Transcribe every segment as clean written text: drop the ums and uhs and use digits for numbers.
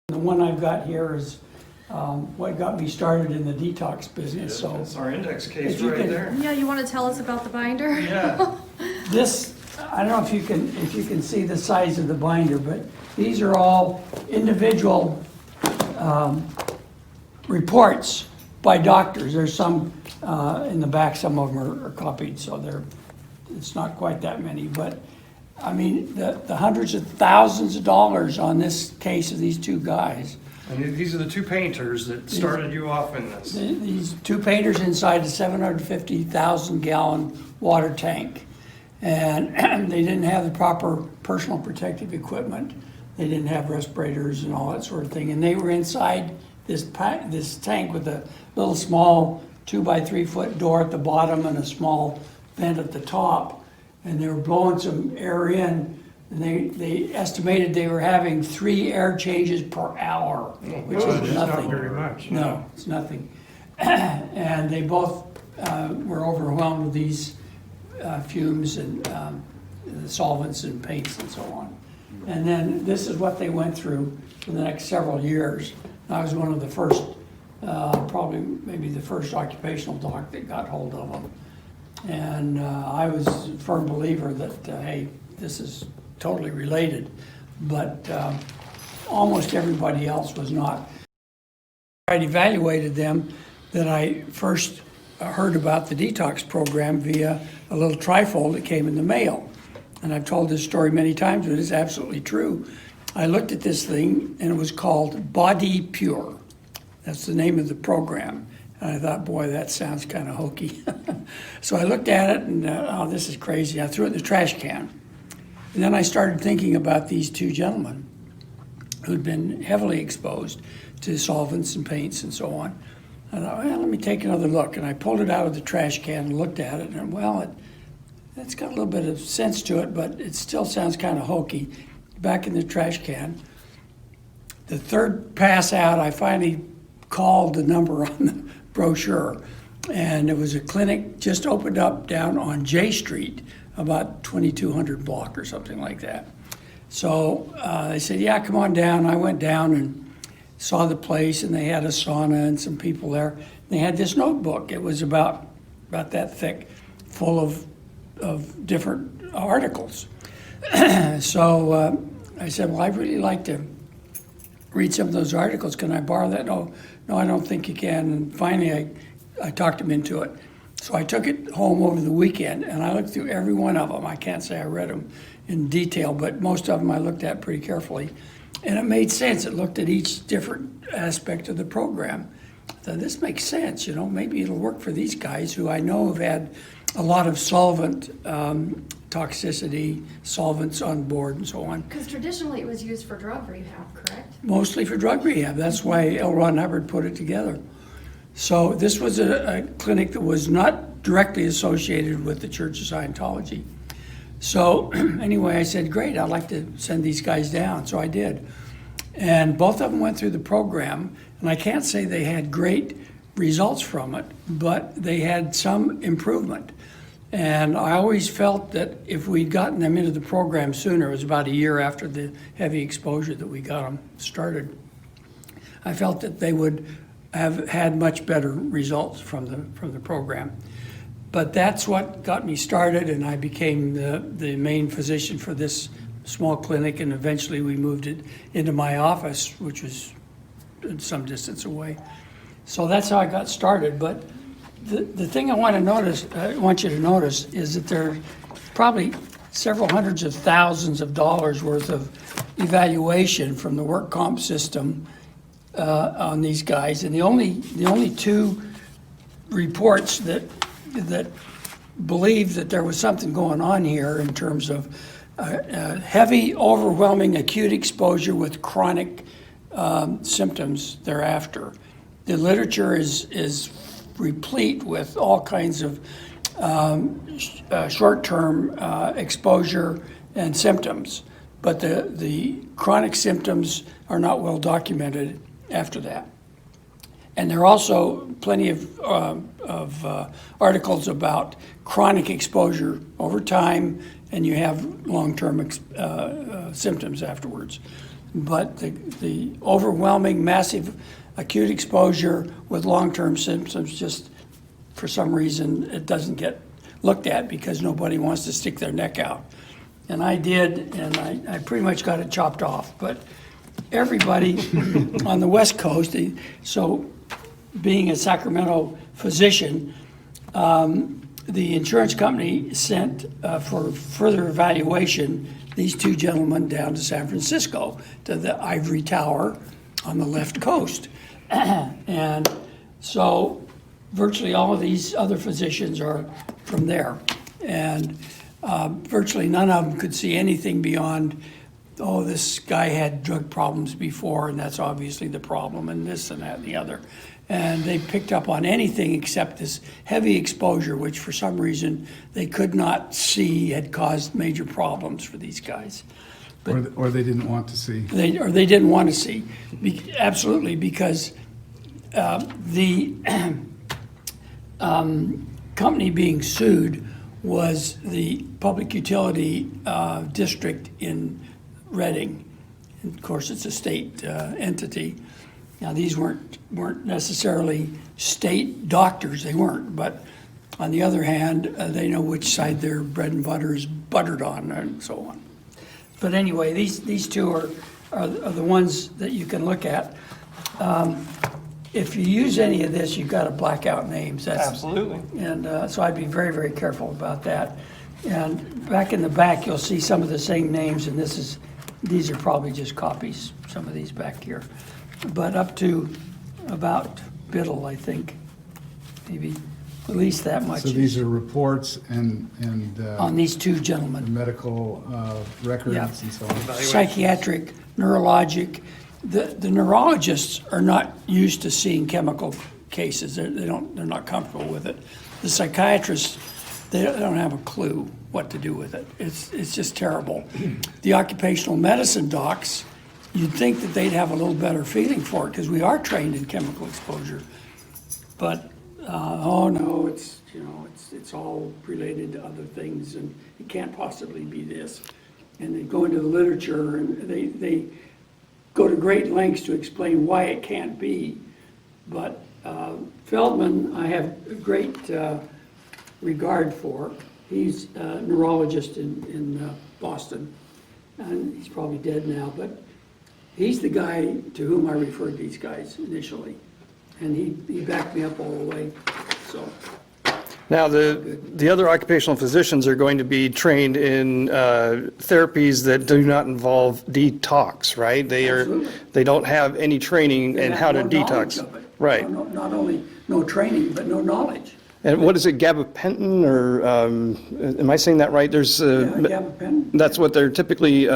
The one I've got here is what got me started in the detox business. So That's our index case if you right can- there. Yeah, you want to tell us about the binder? Yeah. this, I don't know if you can see the size of the binder, but these are all individual reports by doctors. There's some in the back, some of them are copied, so it's not quite that many, but I mean, the hundreds of thousands of dollars on this case of these two guys. And these are the two painters that started you off in this. These two painters inside a 750,000 gallon water tank. And they didn't have the proper personal protective equipment. They didn't have respirators and all that sort of thing. And they were inside this tank with a little small 2x3 foot door at the bottom and a small vent at the top. And they were blowing some air in, and they estimated they were having 3 air changes per hour, which is nothing. Not very much. No, it's nothing. And they both were overwhelmed with these fumes and the solvents and paints and so on. And then this is what they went through for the next several years. I was one of the first, probably maybe the first occupational doc that got hold of them. And I was a firm believer that, hey, this is totally related, but almost everybody else was not. I'd evaluated them that I first heard about the detox program via a little trifold that came in the mail. And I've told this story many times, but it's absolutely true. I looked at this thing and it was called Body Pure. That's the name of the program. And I thought, boy, that sounds kind of hokey. So I looked at it and, oh, this is crazy. I threw it in the trash can. And then I started thinking about these two gentlemen who'd been heavily exposed to solvents and paints and so on. I thought, well, let me take another look. And I pulled it out of the trash can and looked at it. And, well, it's got a little bit of sense to it, but it still sounds kind of hokey. Back in the trash can. The third pass out, I finally called the number on the brochure, and it was a clinic just opened up down on J Street, about 2200 block or something like that. So they said, yeah, come on down. I went down and saw the place, and they had a sauna and some people there. They had this notebook. It was about that thick, full of different articles. So I said, well, I'd really like to read some of those articles. Can I borrow that? No, I don't think you can. And finally, I talked him into it. So I took it home over the weekend, and I looked through every one of them. I can't say I read them in detail, but most of them I looked at pretty carefully. And it made sense. It looked at each different aspect of the program. I thought, this makes sense. Maybe it'll work for these guys who I know have had a lot of solvent toxicity, solvents on board and so on. Because traditionally it was used for drug rehab, correct? Mostly for drug rehab. That's why L. Ron Hubbard put it together. So this was a clinic that was not directly associated with the Church of Scientology. So anyway, I said, great, I'd like to send these guys down. So I did. And both of them went through the program, and I can't say they had great results from it, but they had some improvement. And I always felt that if we'd gotten them into the program sooner, it was about a year after the heavy exposure that we got them started, I felt that they would have had much better results from the program. But that's what got me started, and I became the main physician for this small clinic, and eventually we moved it into my office, which was some distance away. So that's how I got started. But the thing I want you to notice is that there are probably several hundreds of thousands of dollars worth of evaluation from the work comp system on these guys, and the only two reports that believed that there was something going on here in terms of heavy, overwhelming acute exposure with chronic symptoms thereafter. The literature is replete with all kinds of short-term exposure and symptoms, but the chronic symptoms are not well documented after that. And there are also plenty of articles about chronic exposure over time, and you have long-term symptoms afterwards. but the overwhelming, massive acute exposure with long-term symptoms, just for some reason, it doesn't get looked at because nobody wants to stick their neck out. And I did, and I pretty much got it chopped off. But everybody on the West Coast, so being a Sacramento physician, the insurance company sent for further evaluation these two gentlemen down to San Francisco to the ivory tower on the left coast. And so virtually all of these other physicians are from there. And virtually none of them could see anything beyond, oh, this guy had drug problems before, and that's obviously the problem, and this and that and the other. And they picked up on anything except this heavy exposure, which for some reason they could not see had caused major problems for these guys. Or they didn't want to see. They didn't want to see, absolutely, because the company being sued was the public utility district in Reading. And of course, it's a state entity. Now, these weren't necessarily state doctors, they weren't, but on the other hand, they know which side their bread and butter is buttered on and so on. But anyway, these two are the ones that you can look at. If you use any of this, you've got to black out names. Absolutely. And so I'd be very, very careful about that. And back in the back, you'll see some of the same names, and these are probably just copies, some of these back here. But up to about Biddle, I think, maybe at least that much. So these are reports and on these two gentlemen. medical records Yeah. and so on. Psychiatric, neurologic. The neurologists are not used to seeing chemical cases. They're not comfortable with it. The psychiatrists, they don't have a clue what to do with it. It's just terrible. The occupational medicine docs, you'd think that they'd have a little better feeling for it because we are trained in chemical exposure. But oh no, it's all related to other things, and it can't possibly be this. And they go into the literature, and they go to great lengths to explain why it can't be. But Feldman, I have great regard for. He's a neurologist in Boston, and he's probably dead now, but he's the guy to whom I referred these guys initially. And he backed me up all the way, so. Now, the other occupational physicians are going to be trained in therapies that do not involve detox, right? Absolutely. They don't have any training in how to They have no knowledge detox. of it. Right. Not only no training, but no knowledge. And what is it, gabapentin, or am I saying that right? There's Gabapentin. that's what they're typically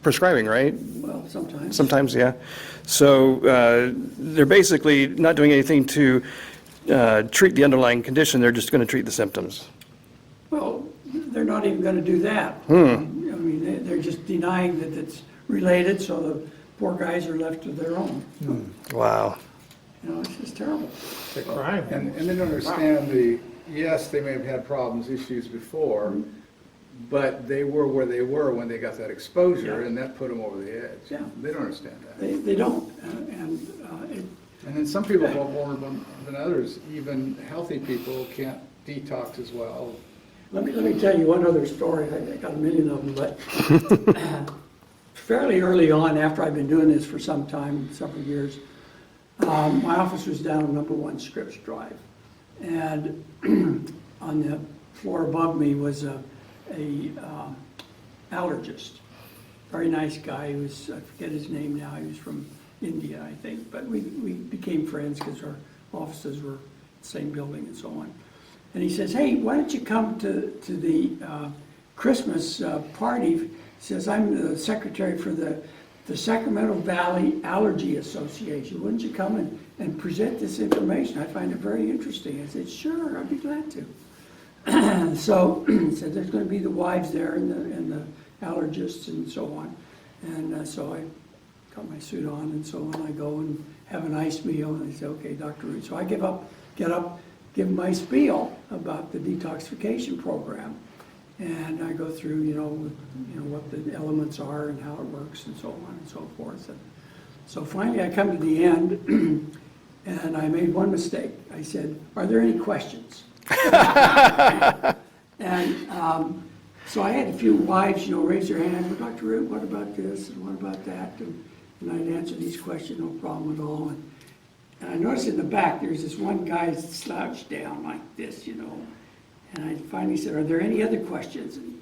prescribing, right? Well, sometimes. Sometimes, yeah. So they're basically not doing anything to treat the underlying condition. They're just going to treat the symptoms. Well, they're not even going to do that. I mean, they're just denying that it's related, so the poor guys are left to their own. Wow. You know, it's just terrible. It's a crime. And they don't understand yes, they may have had problems, issues before, but they were where they were when they got that exposure, Yeah. and that put them over the edge. Yeah. They don't understand that. They don't, And then some people are more vulnerable than others. Even healthy people can't detox as well. Let me tell you one other story. I got a million of them, but fairly early on, after I've been doing this for some time, several years, my office was down on number 1 Scripps Drive. And on the floor above me was a allergist. Very nice guy. He was, I forget his name now, he was from India, I think. But we became friends because our offices were the same building and so on. And he says, hey, why don't you come to the Christmas party? He says, I'm the secretary for the Sacramento Valley Allergy Association. Wouldn't you come and present this information? I find it very interesting. I said, sure, I'd be glad to. So he said, there's going to be the wives there and the allergists and so on. And so I got my suit on and so on. I go and have a nice meal, and I say, okay, Dr. Root. So I get up, give my spiel about the detoxification program. And I go through, what the elements are and how it works and so on and so forth. And so finally I come to the end and I made one mistake. I said, are there any questions? And so I had a few wives, raise their hand, well, Dr. Root, what about this and what about that? And I'd answer these questions, no problem at all. And I noticed in the back, there's this one guy slouched down like this, And I finally said, are there any other questions? And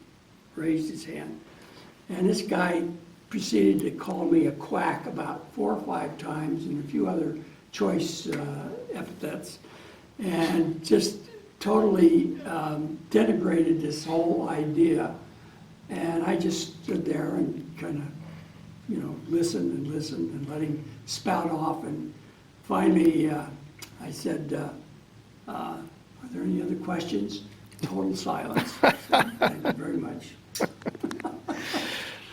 raised his hand. And this guy proceeded to call me a quack about 4 or 5 times and a few other choice epithets. And just totally denigrated this whole idea. And I just stood there and kind of, listened and let him spout off. And finally, I said, are there any other questions? Total silence. So, thank you very much.